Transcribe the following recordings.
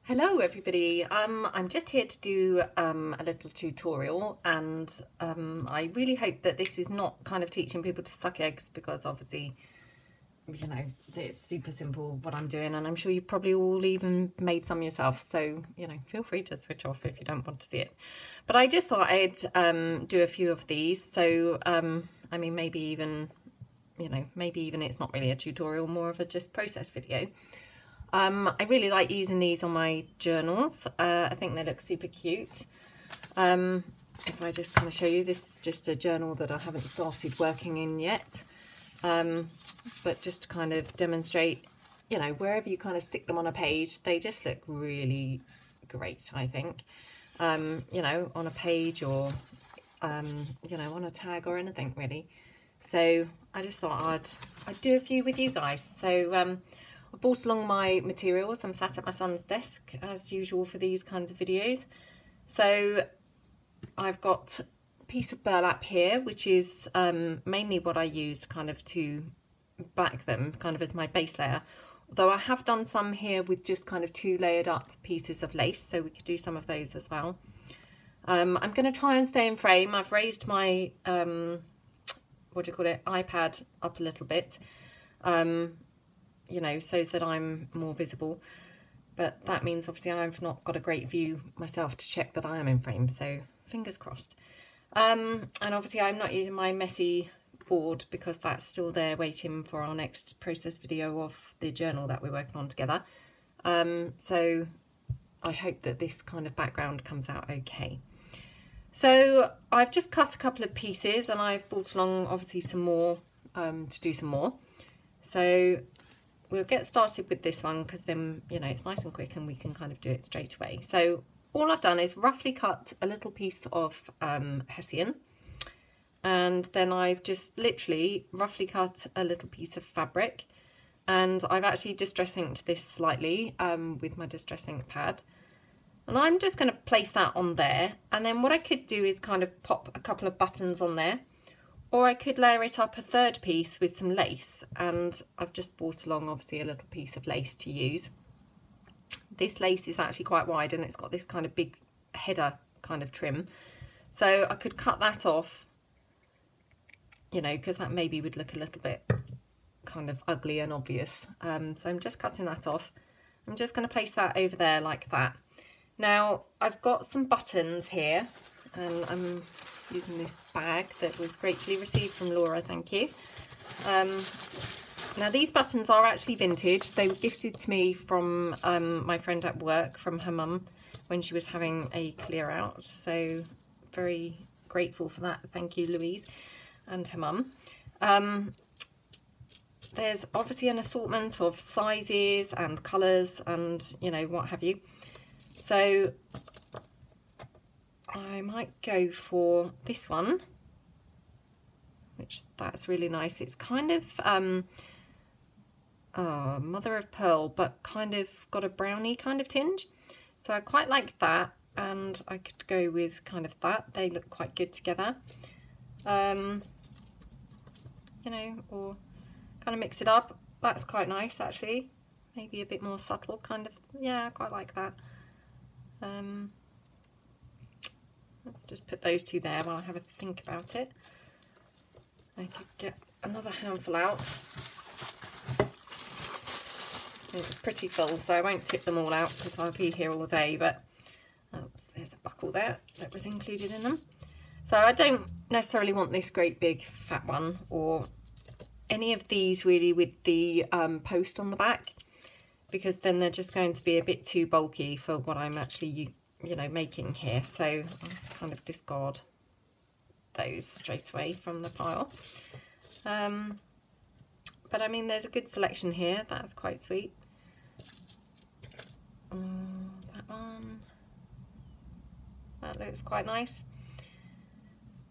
Hello everybody, I'm just here to do a little tutorial, and I really hope that this is not kind of teaching people to suck eggs, because obviously, you know, it's super simple what I'm doing, and I'm sure you probably all even made some yourself, so, you know, feel free to switch off if you don't want to see it. But I just thought I'd do a few of these, so I mean, maybe even, you know, maybe even it's not really a tutorial, more of a just process video. I really like using these on my journals. I think they look super cute. If I just kind of show you, this is just a journal that I haven't started working in yet. But just to kind of demonstrate, you know, wherever you kind of stick them on a page, they just look really great, I think. You know, on a page or, you know, on a tag or anything really. So I just thought I'd do a few with you guys. So, I brought along my materials. I'm sat at my son's desk as usual for these kinds of videos. So I've got a piece of burlap here, which is mainly what I use kind of to back them, kind of as my base layer. Although I have done some here with just kind of 2 layered up pieces of lace, so we could do some of those as well. I'm going to try and stay in frame. I've raised my, what do you call it, iPad up a little bit. You know, so that I'm more visible, but that means obviously I've not got a great view myself to check that I am in frame, so fingers crossed. And obviously I'm not using my messy board because that's still there waiting for our next process video of the journal that we're working on together. So I hope that this kind of background comes out okay. So I've just cut a couple of pieces, and I've brought along obviously some more to do some more. So we'll get started with this one because then, you know, it's nice and quick and we can kind of do it straight away. So all I've done is roughly cut a little piece of hessian, and then I've just literally roughly cut a little piece of fabric, and I've actually distress inked this slightly with my distress ink pad, and I'm just going to place that on there. And then what I could do is kind of pop a couple of buttons on there, or I could layer it up a third piece with some lace, and I've just brought along obviously a little piece of lace to use. This lace is actually quite wide and it's got this kind of big header kind of trim. So I could cut that off, you know, because that maybe would look a little bit kind of ugly and obvious. So I'm just cutting that off. I'm just going to place that over there like that. Now I've got some buttons here, and I'm using this bag that was gratefully received from Laura, thank you. Now these buttons are actually vintage. They were gifted to me from my friend at work, from her mum, when she was having a clear out. So very grateful for that. Thank you, Louise, and her mum. There's obviously an assortment of sizes and colours and, you know, what have you. So I might go for this one, which that's really nice. It's kind of mother of pearl, but kind of got a brownie kind of tinge. So I quite like that, and I could go with kind of that. They look quite good together. You know, or kind of mix it up. That's quite nice actually. Maybe a bit more subtle kind of. Yeah, I quite like that. Let's just put those 2 there while I have a think about it. I could get another handful out. It's pretty full, so I won't tip them all out because I'll be here all day, but oops, there's a buckle there that was included in them. So I don't necessarily want this great big fat one, or any of these really with the post on the back, because then they're just going to be a bit too bulky for what I'm actually, you know, making here. So I'll kind of discard those straight away from the pile. But I mean, there's a good selection here. That's quite sweet. That one, that looks quite nice.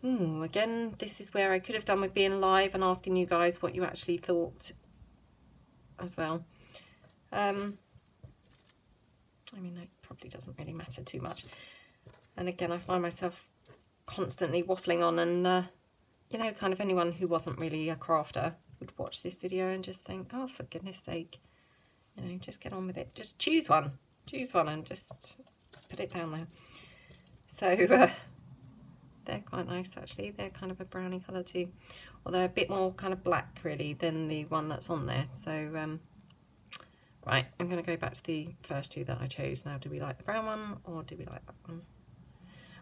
Ooh, again, this is where I could have done with being live and asking you guys what you actually thought as well. I mean, it probably doesn't really matter too much. And again, I find myself constantly waffling on, and you know, kind of anyone who wasn't really a crafter would watch this video and just think, oh, for goodness sake, you know, just get on with it. Just choose one. choose one and just put it down there. So they're quite nice actually. They're kind of a brownie colour too, although a bit more kind of black really than the one that's on there. So right, I'm going to go back to the first two that I chose. Now, do we like the brown one or do we like that one?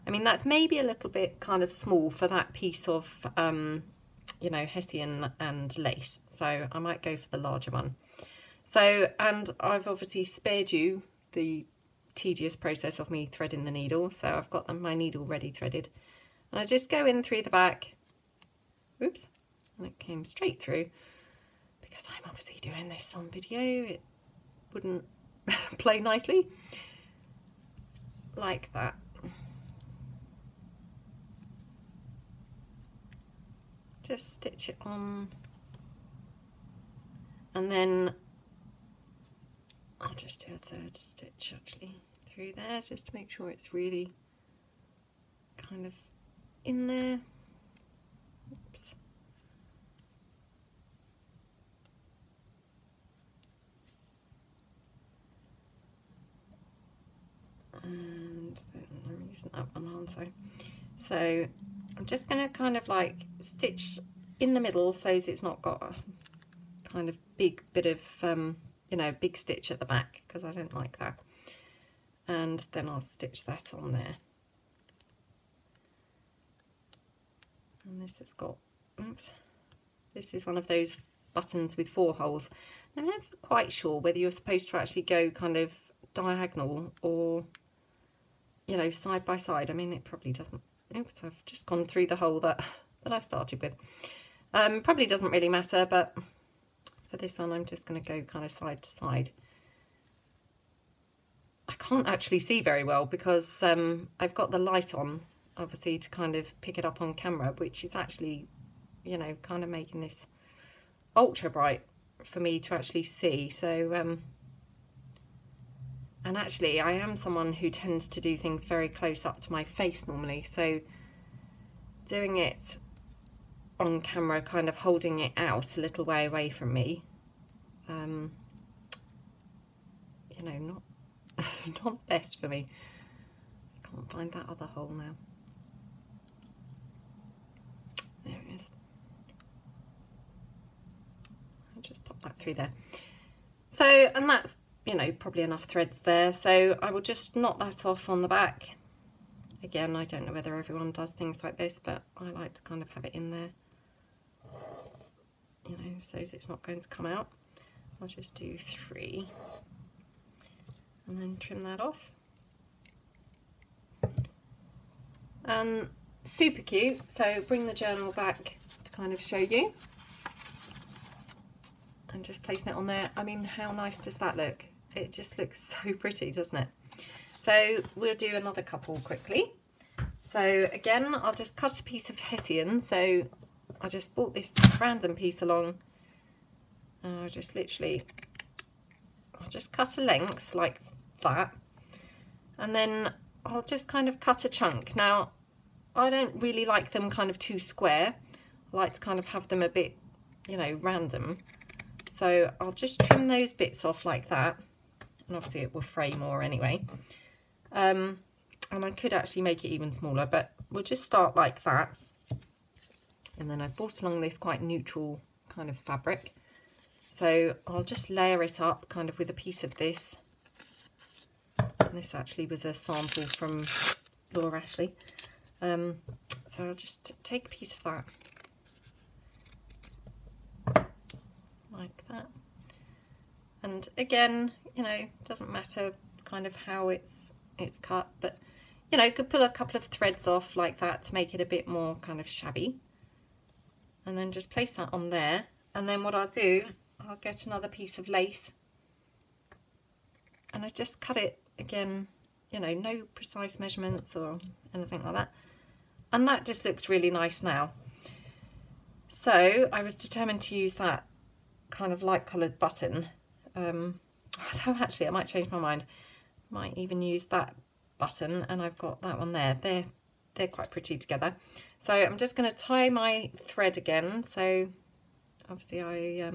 I mean, that's maybe a little bit kind of small for that piece of, you know, hessian and lace. So I might go for the larger one. So, and I've obviously spared you the tedious process of me threading the needle. So I've got my needle ready threaded. And I just go in through the back. Oops. And it came straight through. Because I'm obviously doing this on video, it wouldn't play nicely. Like that. Just stitch it on, and then I'll just do a third stitch actually through there just to make sure it's really kind of in there. Oops. And then I'm using that one on, so I'm just going to kind of like stitch in the middle so it's not got a kind of big bit of, you know, big stitch at the back, because I don't like that. And then I'll stitch that on there. And this has got, oops, this is one of those buttons with 4 holes. I'm never quite sure whether you're supposed to actually go kind of diagonal or, you know, side by side. I mean, it probably doesn't. Oops, I've just gone through the hole that I started with. Probably doesn't really matter, but for this one I'm just going to go kind of side to side. I can't actually see very well because I've got the light on, obviously, to kind of pick it up on camera, which is actually, you know, kind of making this ultra bright for me to actually see. So and actually I am someone who tends to do things very close up to my face normally, so doing it on camera, kind of holding it out a little way away from me, you know, not best for me. I can't find that other hole now. There it is. I'll just pop that through there. So, and that's, you know, probably enough threads there. So I will just knot that off on the back. Again, I don't know whether everyone does things like this, but I like to kind of have it in there, you know, so it's not going to come out. I'll just do 3 and then trim that off. Super cute. So bring the journal back to kind of show you. And just placing it on there. I mean, how nice does that look? It just looks so pretty, doesn't it? So we'll do another couple quickly. So again, I'll just cut a piece of hessian. So I just brought this random piece along. And I'll just cut a length like that. And then I'll just kind of cut a chunk. Now, I don't really like them kind of too square. I like to kind of have them a bit, you know, random. So I'll just trim those bits off like that. And obviously it will fray more anyway. And I could actually make it even smaller, but we'll just start like that. And then I've brought along this quite neutral kind of fabric. So I'll just layer it up kind of with a piece of this. And this actually was a sample from Laura Ashley. So I'll just take a piece of that. Like that. And again, you know, doesn't matter kind of how it's cut, but you know, could pull a couple of threads off like that to make it a bit more kind of shabby, and then just place that on there. And then what I'll do, I'll get another piece of lace and I just cut it again, you know, no precise measurements or anything like that, and that just looks really nice now. So I was determined to use that kind of light coloured button. Although actually I might change my mind, might even use that button, and I've got that one there. They're quite pretty together. So I'm just going to tie my thread again. So obviously I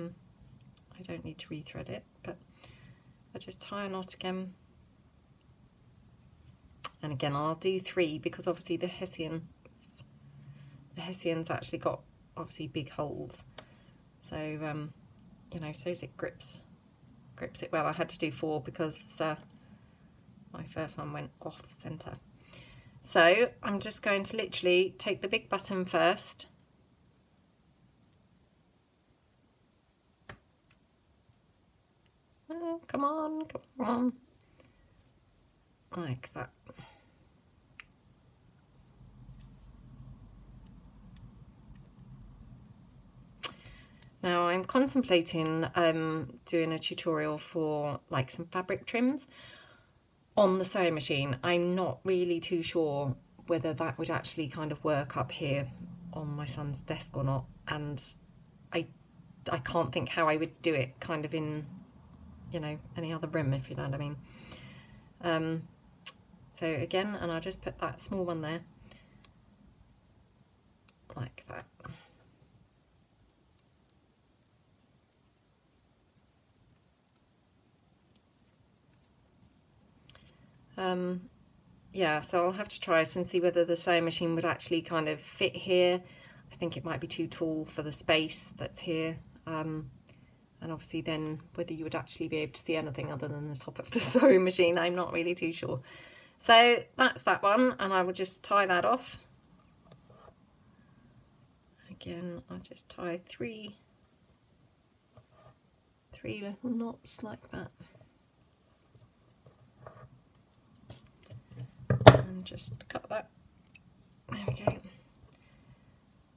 don't need to rethread it, but I just tie a knot again And again, I'll do 3 because obviously the Hessian's actually got obviously big holes. So, you know, so as it grips it well. I had to do 4 because my first one went off center. So I'm just going to literally take the big button first. Oh, come on, come on. Like that. Now I'm contemplating doing a tutorial for like some fabric trims on the sewing machine. I'm not really too sure whether that would actually kind of work up here on my son's desk or not, and I can't think how I would do it kind of in, you know, any other room, if you know what I mean. So again, and I'll just put that small one there like that. Yeah, so I'll have to try it and see whether the sewing machine would actually kind of fit here. I think it might be too tall for the space that's here, and obviously then whether you would actually be able to see anything other than the top of the sewing machine, I'm not really too sure. So that's that one, and I will just tie that off. Again, I'll just tie three little knots like that. And just cut that. There we go.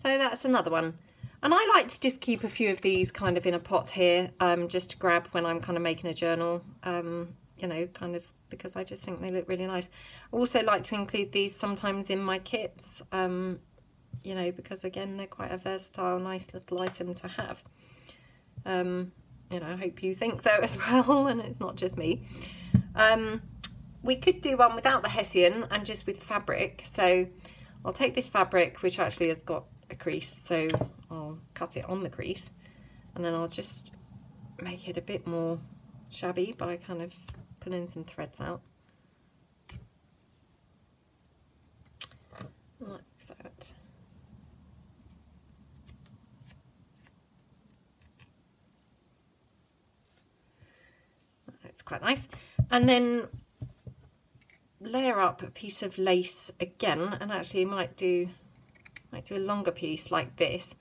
So that's another one. And I like to just keep a few of these kind of in a pot here, just to grab when I'm kind of making a journal, you know, kind of, because I just think they look really nice. I also like to include these sometimes in my kits, you know, because again, they're quite a versatile, nice little item to have. You know, I hope you think so as well, and it's not just me. We could do one without the Hessian and just with fabric. So I'll take this fabric, which actually has got a crease, so I'll cut it on the crease, and then I'll just make it a bit more shabby by kind of pulling some threads out. Like that. That's quite nice. And then layer up a piece of lace again, and actually might do a longer piece like this,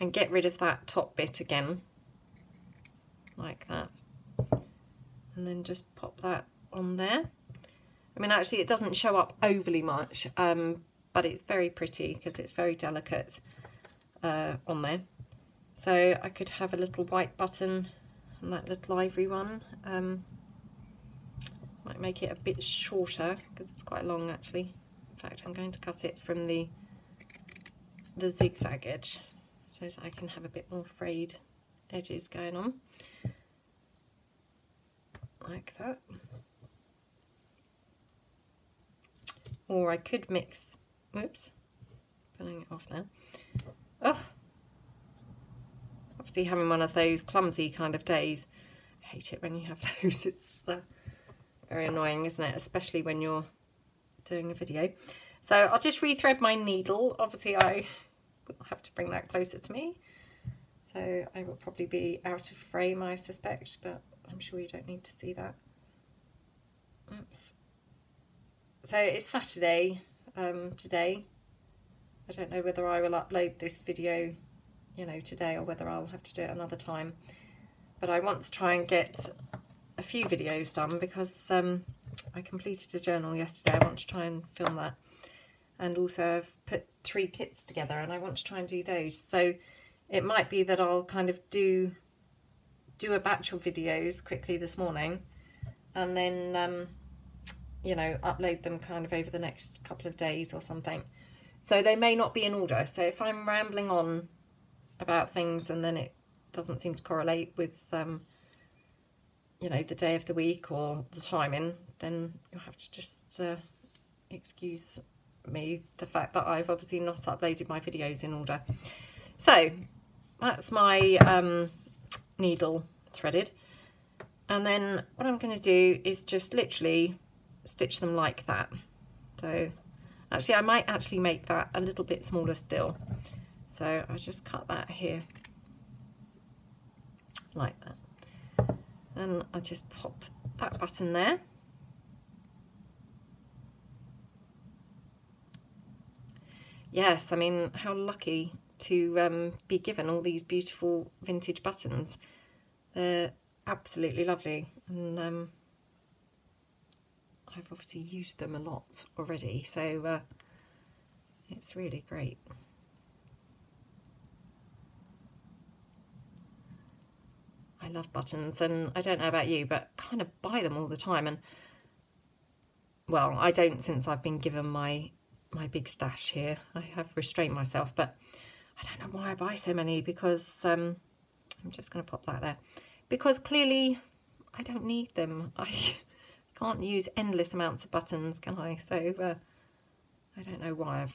and get rid of that top bit again like that, and then just pop that on there. I mean, actually it doesn't show up overly much, but it's very pretty because it's very delicate on there. So I could have a little white button and that little ivory one. Might make it a bit shorter because it's quite long actually. In fact, I'm going to cut it from the zigzag edge so that I can have a bit more frayed edges going on like that. Or I could mix, whoops, pulling it off now. Oh, obviously having one of those clumsy kind of days. I hate it when you have those. It's very annoying, isn't it? Especially when you're doing a video. So I'll just rethread my needle. Obviously I will have to bring that closer to me. So I will probably be out of frame, I suspect, but I'm sure you don't need to see that. Oops. So it's Saturday today. I don't know whether I will upload this video, you know, today, or whether I'll have to do it another time. But I want to try and get a few videos done because I completed a journal yesterday. I want to try and film that. And also I've put 3 kits together and I want to try and do those. So it might be that I'll kind of do a batch of videos quickly this morning, and then you know, upload them kind of over the next couple of days or something. So they may not be in order. So if I'm rambling on about things and then it doesn't seem to correlate with you know, the day of the week or the timing, then you'll have to just excuse me, the fact that I've obviously not uploaded my videos in order. So that's my needle threaded, and then what I'm going to do is just literally stitch them like that. So actually I might actually make that a little bit smaller still. So I'll just cut that here like that. Then I'll just pop that button there. Yes, I mean, how lucky to be given all these beautiful vintage buttons. They're absolutely lovely, and I've obviously used them a lot already, so it's really great. I love buttons, and I don't know about you, but kind of buy them all the time. And well, I don't, since I've been given my big stash here. I have restrained myself, but I don't know why I buy so many, because I'm just going to pop that there, because clearly I don't need them. I can't use endless amounts of buttons, can I? So I don't know why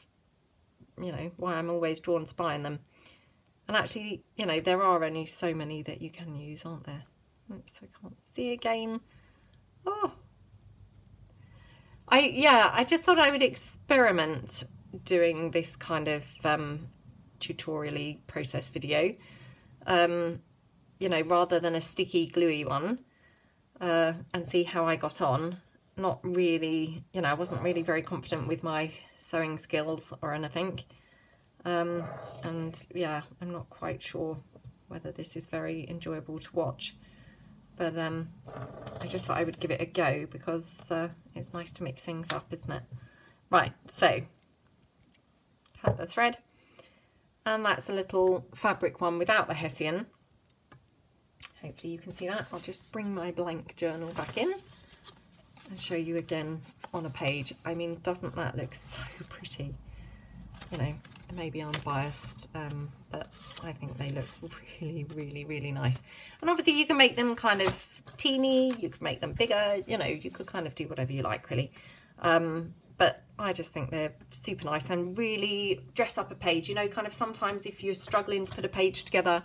why I'm always drawn to buying them. And actually, there are only so many that you can use, aren't there? Oops, I can't see again. Oh, I just thought I would experiment doing this kind of tutorial-y process video, rather than a sticky gluey one, and see how I got on. Not really, I wasn't really very confident with my sewing skills or anything. And yeah, I'm not quite sure whether this is very enjoyable to watch, but I just thought I would give it a go, because it's nice to mix things up, isn't it? Right, so cut the thread, and that's a little fabric one without the Hessian. Hopefully you can see that. I'll just bring my blank journal back in and show you again on a page. I mean, doesn't that look so pretty? Maybe I'm biased, but I think they look really, really, really nice. And obviously you can make them kind of teeny, you can make them bigger, you could kind of do whatever you like, really. But I just think they're super nice and really dress up a page. Kind of sometimes if you're struggling to put a page together,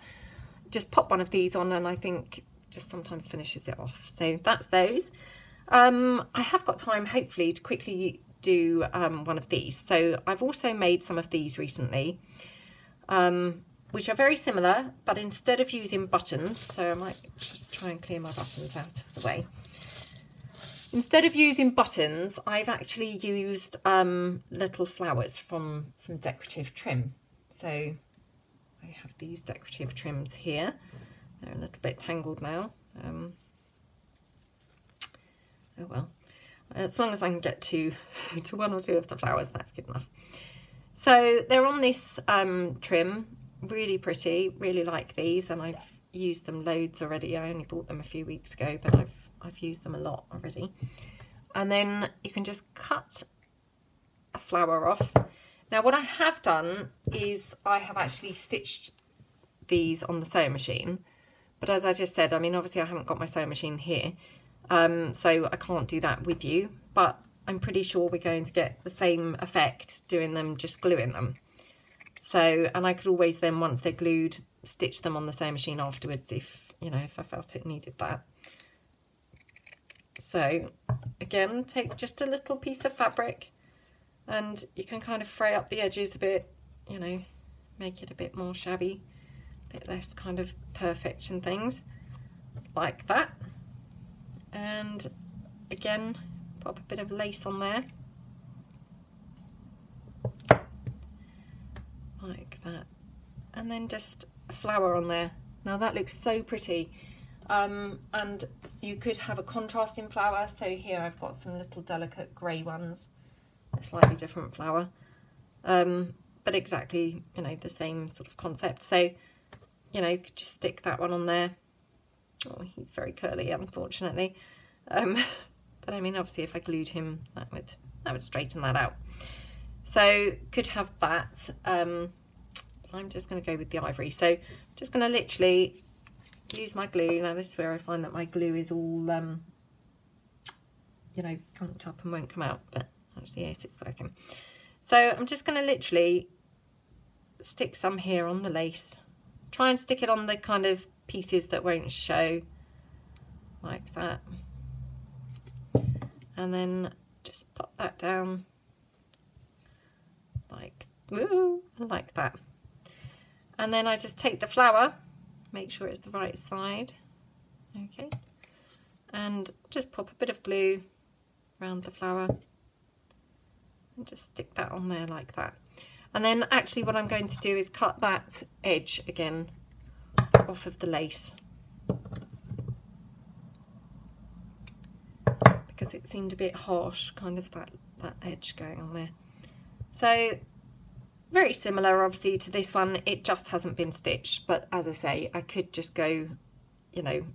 just pop one of these on, and I think just sometimes finishes it off. So that's those. I have got time, hopefully, to quickly do one of these. So I've also made some of these recently, which are very similar, but instead of using buttons, so I might just try and clear my buttons out of the way. Instead of using buttons, I've actually used little flowers from some decorative trim. So I have these decorative trims here. They're a little bit tangled now. Oh well. As long as I can get to one or two of the flowers, that's good enough. So they're on this trim, really pretty, really like these, and I've used them loads already. I only bought them a few weeks ago, but I've used them a lot already. And then you can just cut a flower off. Now what I have done is I have actually stitched these on the sewing machine, but as I just said, I mean, obviously I haven't got my sewing machine here. So I can't do that with you, but I'm pretty sure we're going to get the same effect doing them, just gluing them. So, and I could always then, once they're glued, stitch them on the sewing machine afterwards if I felt it needed that. So again, take just a little piece of fabric, and you can kind of fray up the edges a bit, make it a bit more shabby, a bit less kind of perfect and things like that. And again, pop a bit of lace on there like that, and then just a flower on there. Now that looks so pretty, and you could have a contrasting flower. So here I've got some little delicate grey ones, a slightly different flower, but exactly the same sort of concept. So you could just stick that one on there. Oh, he's very curly, unfortunately. But I mean, obviously, if I glued him, that would straighten that out. So could have that. I'm just going to go with the ivory. So just going to literally use my glue. Now this is where I find that my glue is all, gunked up and won't come out. But actually, yes, it's working. So I'm just going to literally stick some here on the lace. Try and stick it on the kind of pieces that won't show, like that, and then just pop that down like that. And then I just take the flower, make sure it's the right side, okay, and just pop a bit of glue around the flower and just stick that on there like that. And then actually what I'm going to do is cut that edge again off of the lace, because it seemed a bit harsh, kind of that edge going on there. So very similar obviously to this one, it just hasn't been stitched, but as I say, I could just go, you know,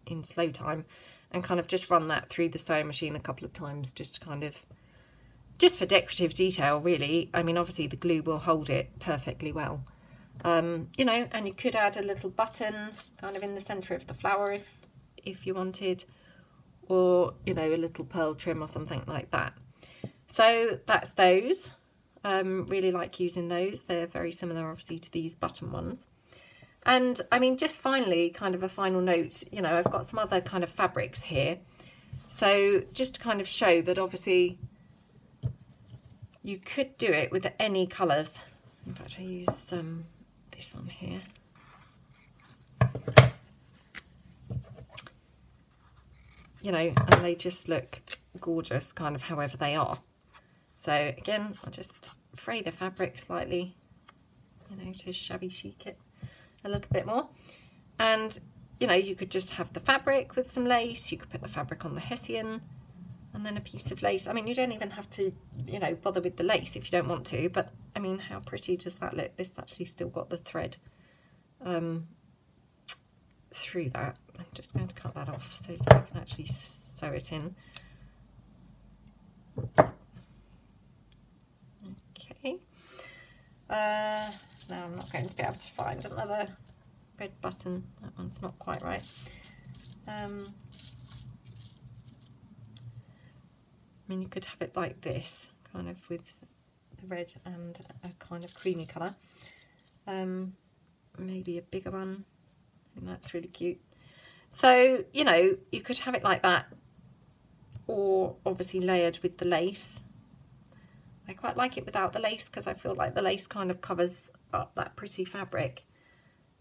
in slow time and kind of just run that through the sewing machine a couple of times, just kind of, just for decorative detail really. I mean obviously the glue will hold it perfectly well, you know, and you could add a little button kind of in the center of the flower if you wanted, or you know, a little pearl trim or something like that. So that's those. Really like using those. They're very similar obviously to these button ones. And I mean, just finally, kind of a final note, you know, I've got some other kind of fabrics here, so just to kind of show that obviously you could do it with any colours. In fact, I use this one here. You know, and they just look gorgeous kind of however they are. So again, I'll just fray the fabric slightly, you know, to shabby chic it a little bit more. And, you know, you could just have the fabric with some lace. You could put the fabric on the hessian and then a piece of lace. I mean, you don't even have to, you know, bother with the lace if you don't want to. But, I mean, how pretty does that look? This actually still got the thread through that. I'm just going to cut that off so I can actually sew it in. Oops. Okay, now I'm not going to be able to find another red button. That one's not quite right. I mean, you could have it like this, kind of with the red and a kind of creamy colour. Maybe a bigger one. I think that's really cute. So, you know, you could have it like that, or obviously layered with the lace. I quite like it without the lace because I feel like the lace kind of covers up that pretty fabric.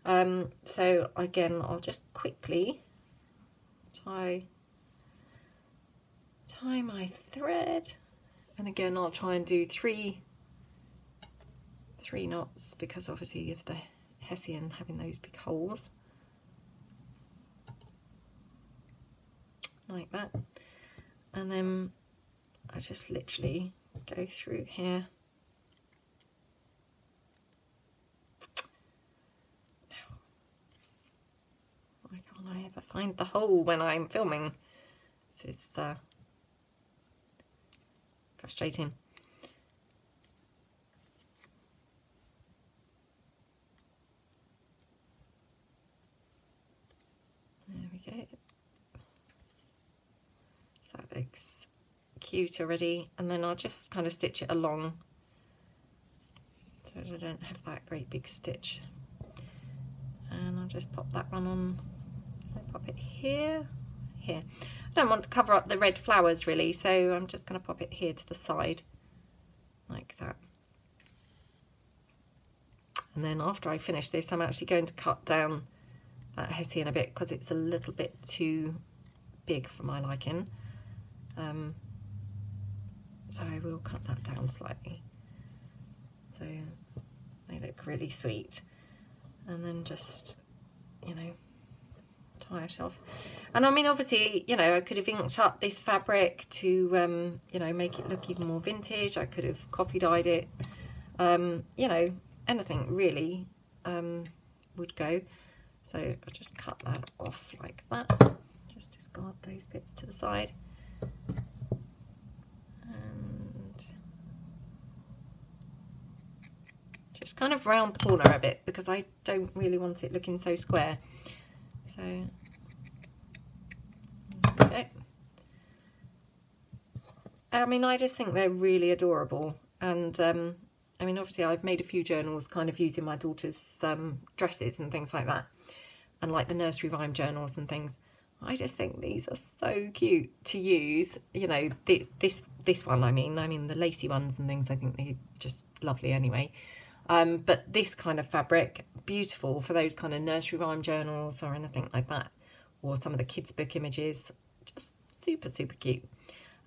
So again, I'll just quickly tie my thread, and again I'll try and do three knots, because obviously of the hessian having those big holes like that. And then I just literally go through here. Now, why can't I ever find the hole when I'm filming? This is frustrating. There we go. So that looks cute already, and then I'll just kind of stitch it along so that I don't have that great big stitch, and I'll just pop that one on. I'll pop it here. I don't want to cover up the red flowers really, so I'm just going to pop it here to the side like that. And then after I finish this, I'm actually going to cut down that hessian a bit because it's a little bit too big for my liking. So I will cut that down slightly. So they look really sweet. And then just, you know, tie it off. And I mean, obviously, you know, I could have inked up this fabric to, you know, make it look even more vintage. I could have coffee dyed it. You know, anything really would go. So I'll just cut that off like that. Just discard those bits to the side. And just kind of round the corner a bit because I don't really want it looking so square. So okay. I mean, I just think they're really adorable, and I mean, obviously I've made a few journals kind of using my daughter's dresses and things like that, and like the nursery rhyme journals and things. I just think these are so cute to use. You know, this one, I mean the lacy ones and things, I think they're just lovely anyway. But this kind of fabric, beautiful for those kind of nursery rhyme journals or anything like that, or some of the kids book images, just super, super cute.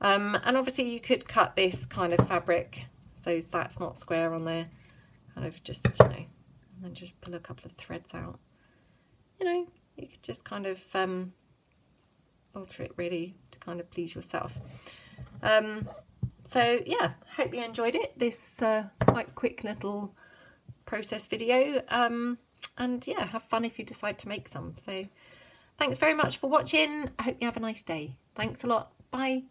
And obviously you could cut this kind of fabric so that's not square on there, kind of just, you know, and then just pull a couple of threads out. You know, you could just kind of alter it really to kind of please yourself. So yeah, hope you enjoyed it, this quite quick little process video, and yeah, have fun if you decide to make some. So thanks very much for watching. I hope you have a nice day. Thanks a lot. Bye.